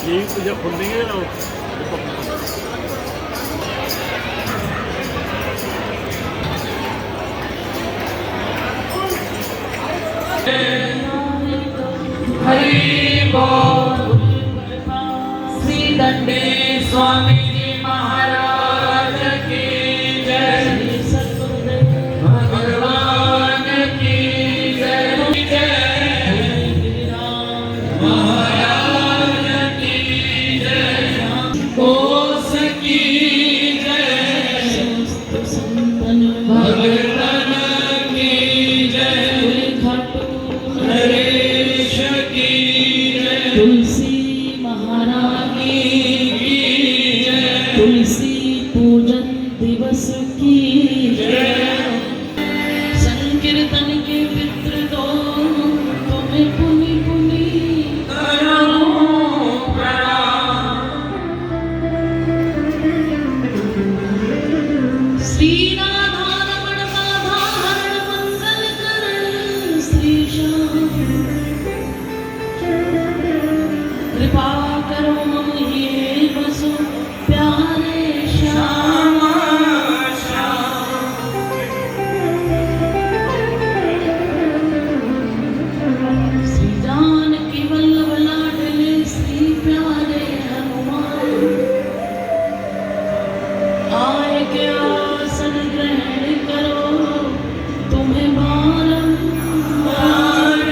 यही तो जब खुलेंगे ना हरि बोल। श्री दंडे स्वामी जी महाराज की जय। भगवान की जय। महाराज की जय। कोस की जय। भगवान की जय। नरेश की जय। तुलसी महारानी की जय। तुलसी पूजन दिवस की जय। संकीर्तन के मित्र दो तुम्हें पुनि पुनि करो प्रणाम। श्री राधा रमण माधा हरण मंगल करण श्री श्याम कृपा करो मम ये बसो प्यारे श्याम। श्री जानकी वल्लभ लाडले श्री प्यारे हनुमान आए के आसन ग्रहण करो तुम्हें बारंबार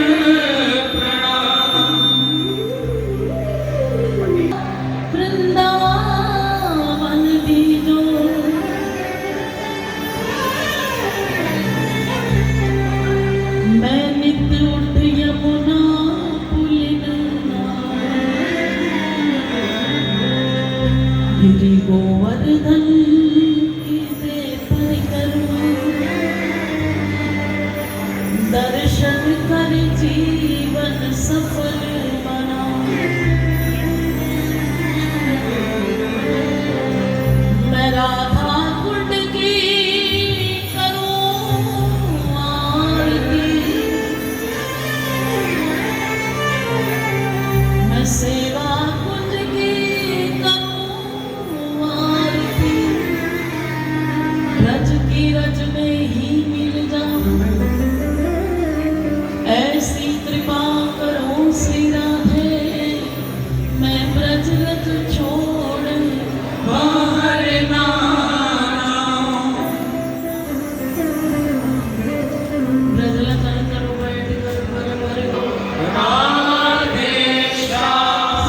वृंदावन दीजो मैं नित्य उठ यमुना पुलिन गिरि गोवर्धन की दे परिक्रमा दर्शन कर जीवन सफल बना। मैं राधा कुंड की करूं आरती मैं सेवा कुंज की करूं आरती रज की रज में ही मिल जाऊं ऐसी कृपा करो श्री राधे मैं ब्रज रज छोड़ बाहर ना ब्रज लचन करो बैठ कर पर को राधे श्याम।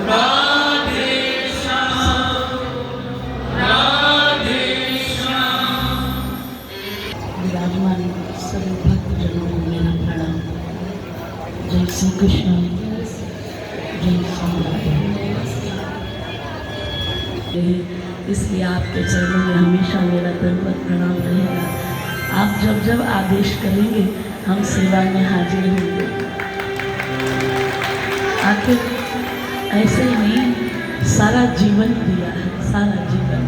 राधे श्याम। राधे श्याम। विराजमान सभी भक्तजनों को मेरा प्रणाम। जय श्री कृष्ण जय श्री राधे। इसलिए आपके चरणों में हमेशा मेरा दंडवत प्रणाम रहेगा। आप जब जब आदेश करेंगे हम सेवा में हाजिर होंगे। आखिर ऐसे ही नहीं सारा जीवन दिया है सारा जीवन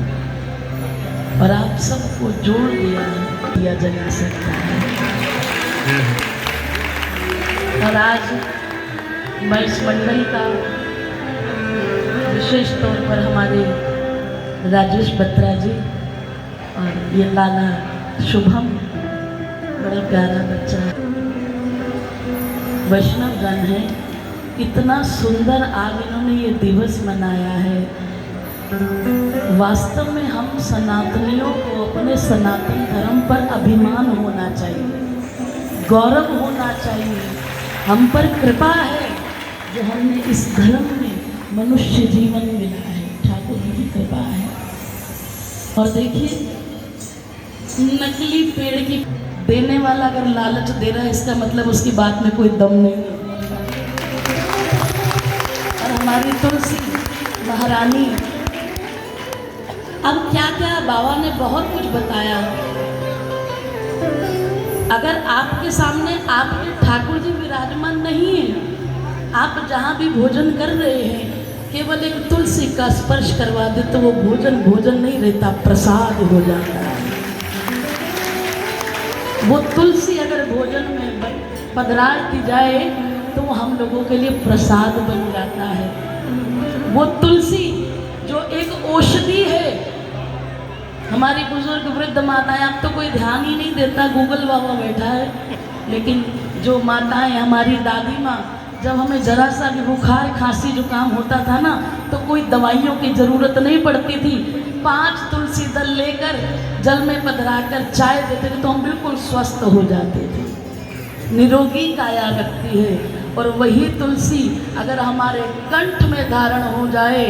और आप सबको जोड़ दिया है दिया जा सकता है। और आज मैं इस मंडल का विशेष तौर पर हमारे राजेश बत्रा जी और ये लाला शुभम बड़ा प्यारा बच्चा वैष्णव गण है। इतना सुंदर आज इन्होंने ये दिवस मनाया है। वास्तव में हम सनातनियों को अपने सनातन धर्म पर अभिमान होना चाहिए, गौरव होना चाहिए। हम पर कृपा है जो हमने इस धर्म में मनुष्य जीवन मिला है। ठाकुर जी की कृपा है। और देखिए नकली पेड़ की देने वाला अगर लालच दे रहा है इसका मतलब उसकी बात में कोई दम नहीं है। और हमारी तुलसी महारानी अब क्या क्या बाबा ने बहुत कुछ बताया। अगर आपके सामने आपके ठाकुर जी विराजमान नहीं है, आप जहाँ भी भोजन कर रहे हैं केवल एक तुलसी का स्पर्श करवा दे तो वो भोजन भोजन नहीं रहता, प्रसाद हो जाता है। वो तुलसी अगर भोजन में पधरा दी जाए तो वो हम लोगों के लिए प्रसाद बन जाता है। वो तुलसी जो एक औषधि है, हमारी बुजुर्ग वृद्ध माताएं, अब तो कोई ध्यान ही नहीं देता, गूगल बाबा बैठा है, लेकिन जो माताएं, हमारी दादी माँ, जब हमें जरा सा भी बुखार खांसी जुकाम होता था ना, तो कोई दवाइयों की ज़रूरत नहीं पड़ती थी, 5 तुलसी दल लेकर जल में पधराकर चाय देते थे तो हम बिल्कुल स्वस्थ हो जाते थे, निरोगी काया रखती है। और वही तुलसी अगर हमारे कंठ में धारण हो जाए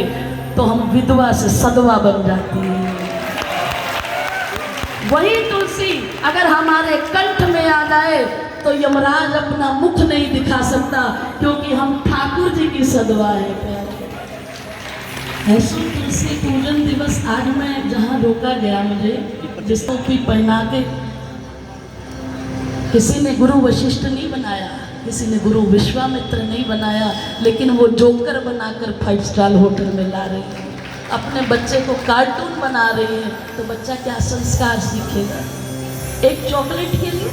तो हम विधवा से सधवा बन जाती है। वही तुलसी अगर हमारे कंठ में आ जाए तो यमराज अपना मुख नहीं दिखा सकता, क्योंकि हम ठाकुर जी की सधवा है। ऐसो तुलसी पूजन दिवस आज मैं जहाँ रोका गया मुझे, जिसको भी पहना के, किसी ने गुरु वशिष्ठ नहीं बनाया, किसी ने गुरु विश्वामित्र नहीं बनाया, लेकिन वो जोकर बनाकर 5 स्टार होटल में ला रही है, अपने बच्चे को कार्टून बना रही है, तो बच्चा क्या संस्कार सीखेगा? एक चॉकलेट के लिए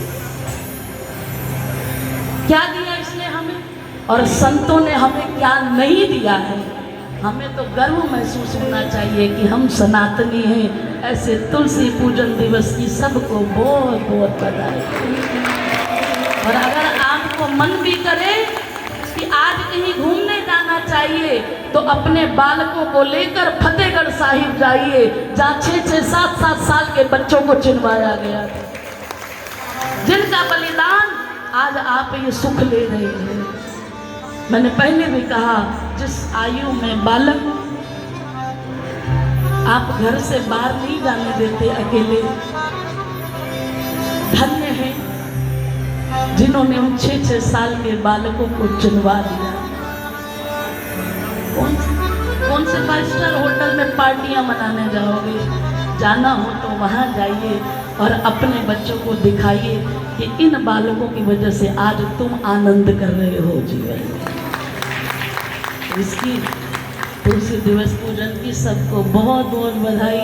क्या दिया इसने हमें, और संतों ने हमें क्या नहीं दिया है। हमें तो गर्व महसूस होना चाहिए कि हम सनातनी हैं। ऐसे तुलसी पूजन दिवस की सबको बहुत बहुत बधाई। और अगर आपको मन भी करे कि आज कहीं घूमने जाना चाहिए, तो अपने बालकों को लेकर फतेहगढ़ साहिब जाइए, जहाँ 6-6, 7-7 साल के बच्चों को चिनवाया गया, जिनका बलिदान आज आप ये सुख ले रहे हैं। मैंने पहले भी कहा, जिस आयु में बालक आप घर से बाहर नहीं जाने देते अकेले, धन्य है जिन्होंने उन 6-6 साल के बालकों को चुनवा दिया। कौन से 5 स्टार होटल में पार्टियां मनाने जाओगे? जाना हो तो वहां जाइए और अपने बच्चों को दिखाइए कि इन बालकों की वजह से आज तुम आनंद कर रहे हो जीवन में। इसकी तुलसी दिवस पूजन की सबको बहुत बहुत बधाई।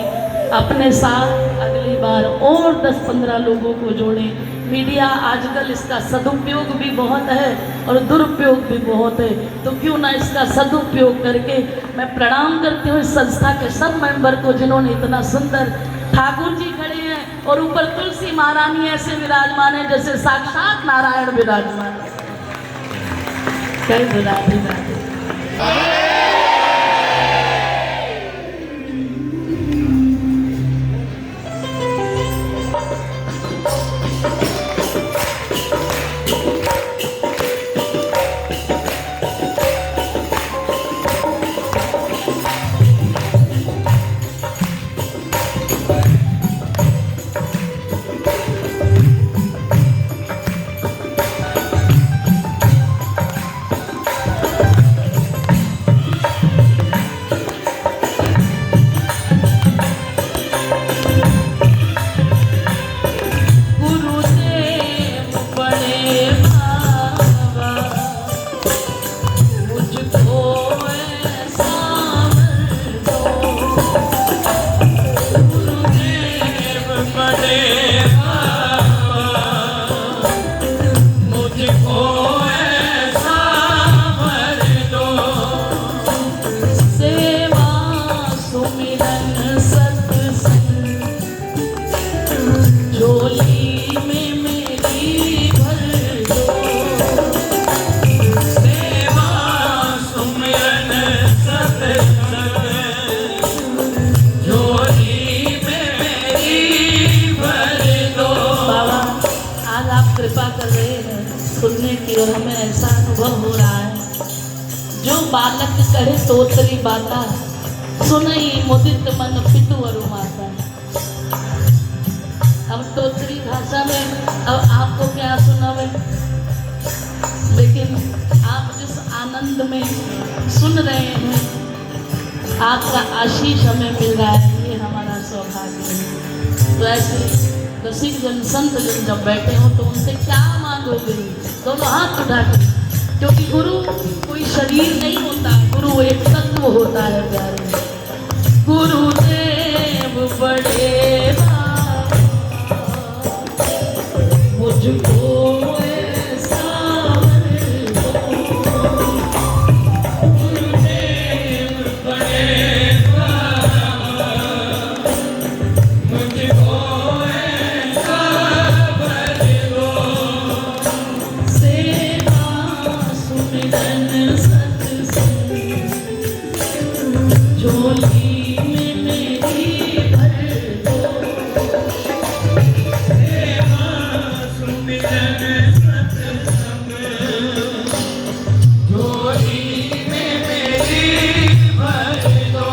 अपने साथ अगली बार और 10-15 लोगों को जोड़ें। मीडिया आजकल इसका सदुपयोग भी बहुत है और दुरुपयोग भी बहुत है, तो क्यों ना इसका सदुपयोग करके मैं प्रणाम करती हूँ इस संस्था के सब मेंबर को, जिन्होंने इतना सुंदर, ठाकुर जी खड़े हैं और ऊपर तुलसी महारानी ऐसे विराजमान है जैसे साक्षात नारायण विराजमान है। जय राधे राधे। सुनने की, और हमें ऐसा अनुभव हो रहा है, जो बालक कहे तोतरी बाता, सुनई मुदित मन पितु अरु माता। अब तोतरी भाषा में अब आपको क्या सुनावे, लेकिन आप जिस आनंद में सुन रहे हैं, आपका आशीष हमें मिल रहा है, ये हमारा सौभाग्य है। तो ऐसे रसिक जन, संत जन जब बैठे हो तो उनसे क्या मांगोगे? दोनों हाथ उठा कर, क्योंकि गुरु कोई शरीर नहीं होता, गुरु एक तत्व होता है प्यारे। गुरुदेव बड़े मुझको ऐसा मिलन सत्संग झोली में मेरी भर दो। सुमिरन सत्संग झोली में मेरी भर दो।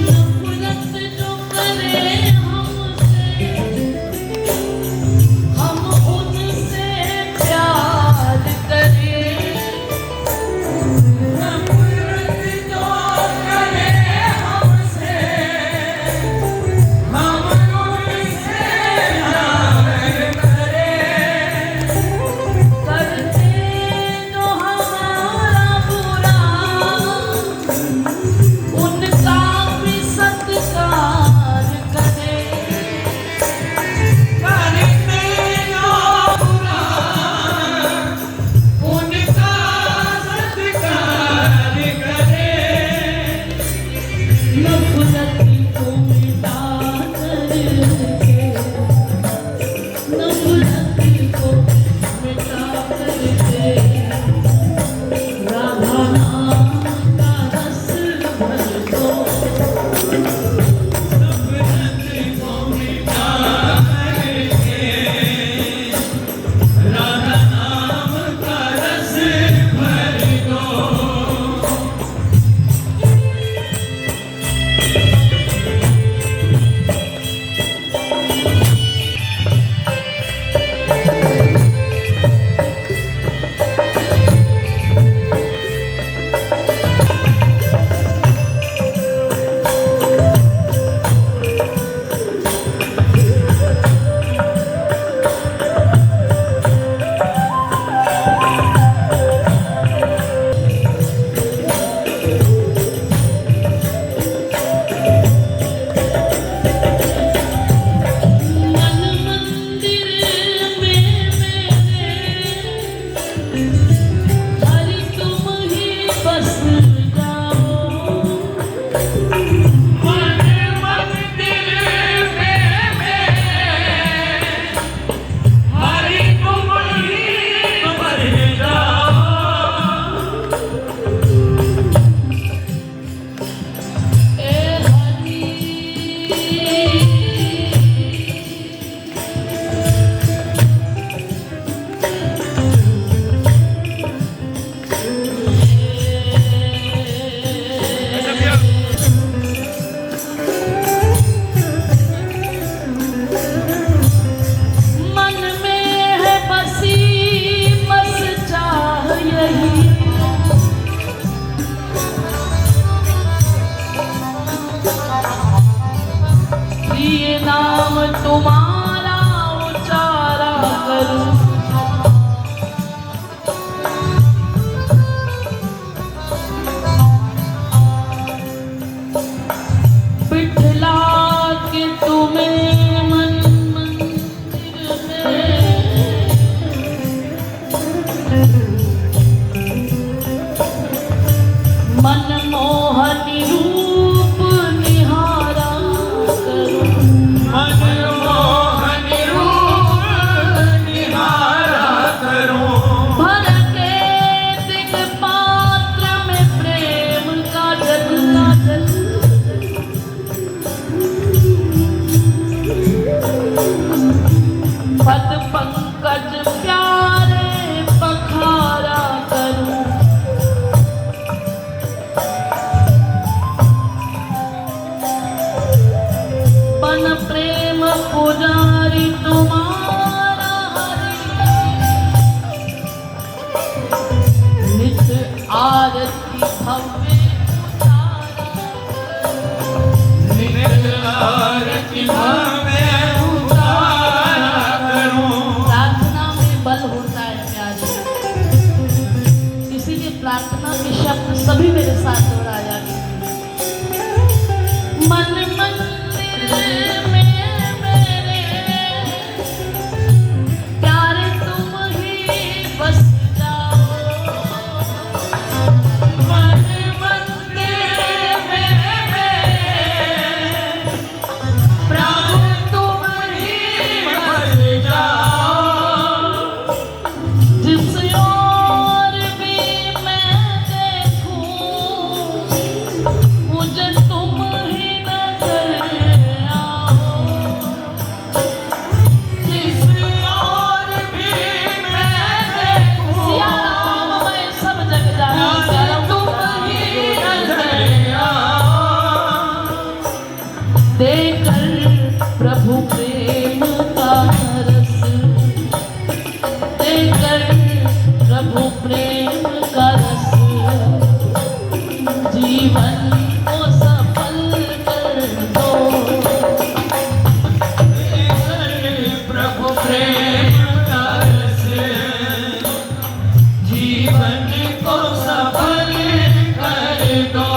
नफरत जो करे हमसे हम उनसे प्यार करें। नफरत जो करे हमसे हम उनसे प्यार करें। करते जो हमारा बुरा उनका भी सत्कार करें। करते जो बुरा उनका सत्कार करें। नफरत को मिटा करके नफरत को मिटा करके राधा नाम का रस भर दो। नफरत को मिटा करके राधा नाम का रस भर दो। मन मंदिर में मेरे हरि तुम ही बस जाओ। मन मंदिर में मेरे हरि तुम ही बस जाओ। ए हरि मन में है बसी बस चाह यही। प्रिय नाम तुम्हारा उचारा करूं। बिठला के तुम्हें मन मंदिर में मनमोहनी रूप निहारा करूं। मनमोहन रूप निहारा करूं। भर के दिग पात्र में प्रेम का जल पद पंकज प्यारे पखारा करूं। पन प्रेम पुजारी तुम्हारा हरि। नित आरती भव्य नित आरती मैं उतारा करूं। प्रार्थना में बल होता है प्यारे, इसीलिए प्रार्थना के शब्द सभी मेरे साथ दोहराया। मन मंदिर में मेरे प्यारे तुम ही बस जाओ। देकर प्रभु प्रेम का रस, देकर प्रभु प्रेम का रस, जीवन को सफल कर दो। प्रभु प्रेम का रस जीवन को सफल कर दो।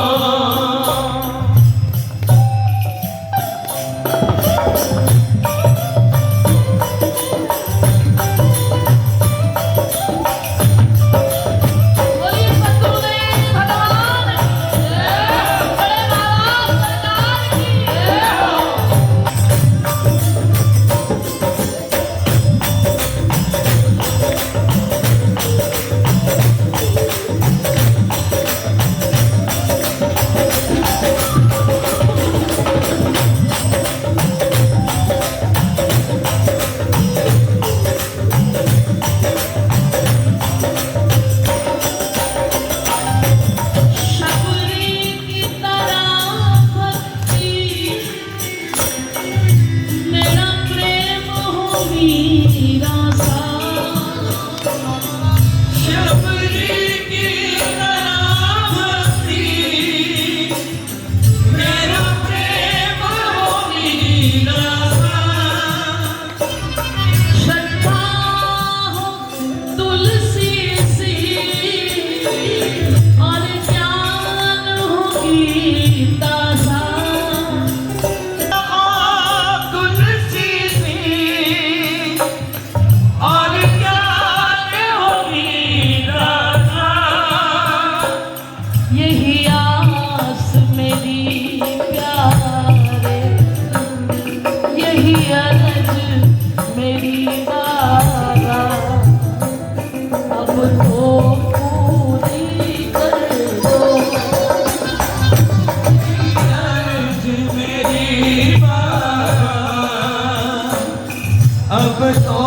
अब तो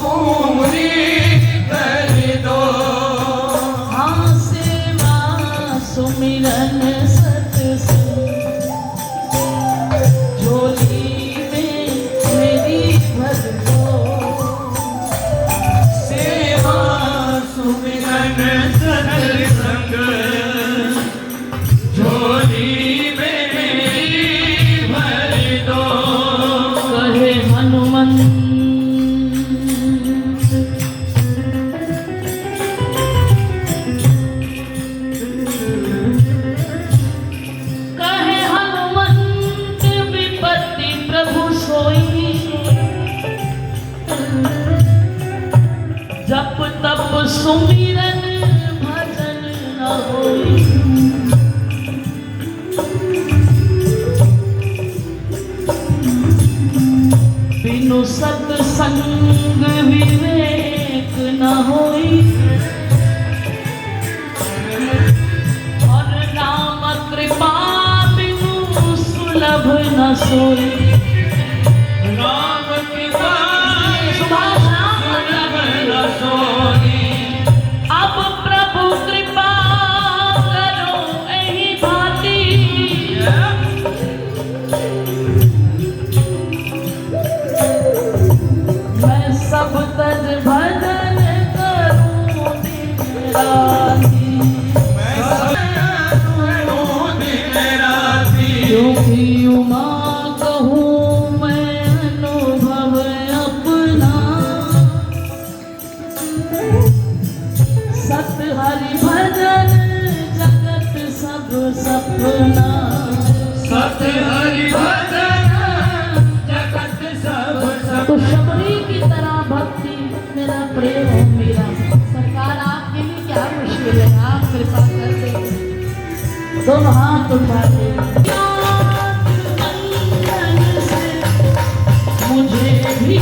पूरी कर दो। हाँ सेवा सुमिरन सत्संग झोली में मेरी भर दो। सेवा सुमिरन सत्संग झोली में मेरी भर दो। कहे हनुमंत जप तप सुमिरन भजन न होई। बिनु सत्संग विवेक न होई। और नाम कृपा बिनु सुलभ न सोई। राम कृपा सुभाष अब प्रभु कृपा करो एही भांति। मैं सब तज भजन करूं दिन राति। क्योंकि उमा कहूँ मैं अनुभव अपना। सत हरि भजन जगत सब सपना। सत हरि भजन जगत सब तो शबरी की तरह भक्ति मेरा प्रेम हो मेरा। सरकार आपके लिए क्या मुश्किल है, आप कृपा कर दे। दोनों हाथ उठा दे। मुझे भी